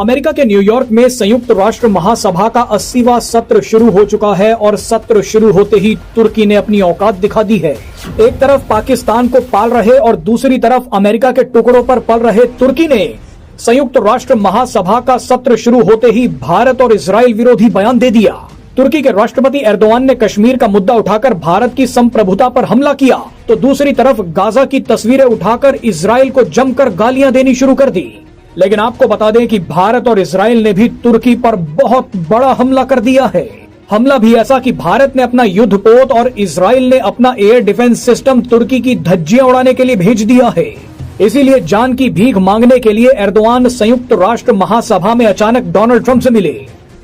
America के New York में संयुक्त राष्ट्र महासभा का 80वां सत्र शुरू हो चुका है और सत्र शुरू होते ही तुर्की ने अपनी औकात दिखा दी है। एक तरफ पाकिस्तान को पाल रहे और दूसरी तरफ अमेरिका के टुकड़ों पर पल रहे तुर्की ने संयुक्त राष्ट्र महासभा का सत्र शुरू होते ही भारत और इजराइल विरोधी बयान दे दिया। तुर्की के राष्ट्रपति एर्दोआन ने कश्मीर का मुद्दा उठाकर भारत की संप्रभुता पर हमला किया, तो दूसरी तरफ गाजा की तस्वीरें उठाकर इजराइल को जमकर गालियां देनी शुरू कर दी। लेकिन आपको बता दें कि भारत और इजराइल ने भी तुर्की पर बहुत बड़ा हमला कर दिया है। हमला भी ऐसा कि भारत ने अपना युद्धपोत और इजराइल ने अपना एयर डिफेंस सिस्टम तुर्की की धज्जियां उड़ाने के लिए भेज दिया है। इसीलिए जान की भीख मांगने के लिए एर्दोआन संयुक्त राष्ट्र महासभा में अचानक डोनाल्ड ट्रंप से मिले।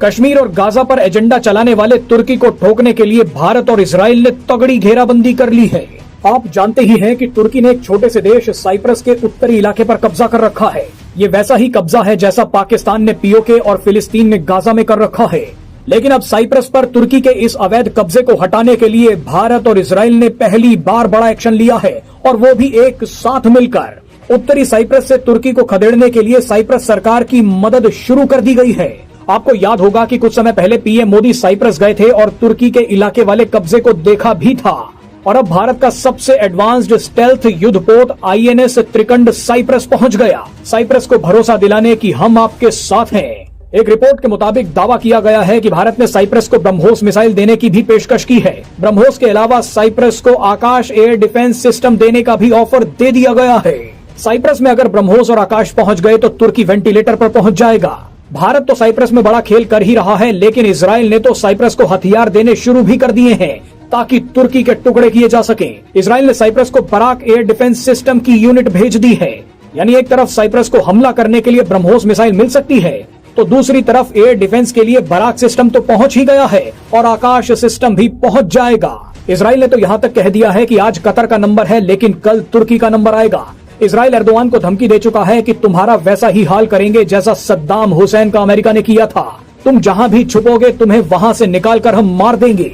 कश्मीर और गाजा पर एजेंडा चलाने वाले तुर्की को ठोकने के लिए भारत और इजराइल ने तगड़ी घेराबंदी कर ली है। आप जानते ही हैं कि तुर्की ने एक छोटे से देश साइप्रस के उत्तरी इलाके पर कब्जा कर रखा है। ये वैसा ही कब्जा है जैसा पाकिस्तान ने पीओके और फिलिस्तीन ने गाजा में कर रखा है। लेकिन अब साइप्रस पर तुर्की के इस अवैध कब्जे को हटाने के लिए भारत और इजराइल ने पहली बार बड़ा एक्शन लिया है, और वो भी एक साथ मिलकर। उत्तरी साइप्रस से तुर्की को खदेड़ने के लिए साइप्रस सरकार की मदद शुरू कर दी गई है। आपको याद होगा कि कुछ समय पहले पीएम मोदी साइप्रस गए थे और तुर्की के इलाके वाले कब्जे को देखा भी था। और अब भारत का सबसे एडवांस्ड स्टेल्थ युद्धपोत आईएनएस त्रिकंड साइप्रस पहुंच गया, साइप्रस को भरोसा दिलाने की हम आपके साथ हैं। एक रिपोर्ट के मुताबिक दावा किया गया है कि भारत ने साइप्रस को ब्रह्मोस मिसाइल देने की भी पेशकश की है। ब्रह्मोस के अलावा साइप्रस को आकाश एयर डिफेंस सिस्टम देने का भी ऑफर दे दिया गया है। साइप्रस में अगर ब्रह्मोस और आकाश पहुंच गए तो तुर्की वेंटिलेटर पर पहुंच जाएगा। भारत तो साइप्रस में बड़ा खेल कर ही रहा है, लेकिन इजराइल ने तो साइप्रस को हथियार देने शुरू भी कर दिए हैं ताकि तुर्की के टुकड़े किए जा सके। इजराइल ने साइप्रस को बराक एयर डिफेंस सिस्टम की यूनिट भेज दी है। यानी एक तरफ साइप्रस को हमला करने के लिए ब्रह्मोस मिसाइल मिल सकती है, तो दूसरी तरफ एयर डिफेंस के लिए बराक सिस्टम तो पहुंच ही गया है और आकाश सिस्टम भी पहुंच जाएगा। इजराइल ने तो यहाँ तक कह दिया है कि आज कतर का नंबर है, लेकिन कल तुर्की का नंबर आएगा। इजराइल एर्दोआन को धमकी दे चुका है कि तुम्हारा वैसा ही हाल करेंगे जैसा सद्दाम हुसैन का अमेरिका ने किया था। तुम जहाँ भी छुपोगे तुम्हें वहाँ से निकाल कर हम मार देंगे।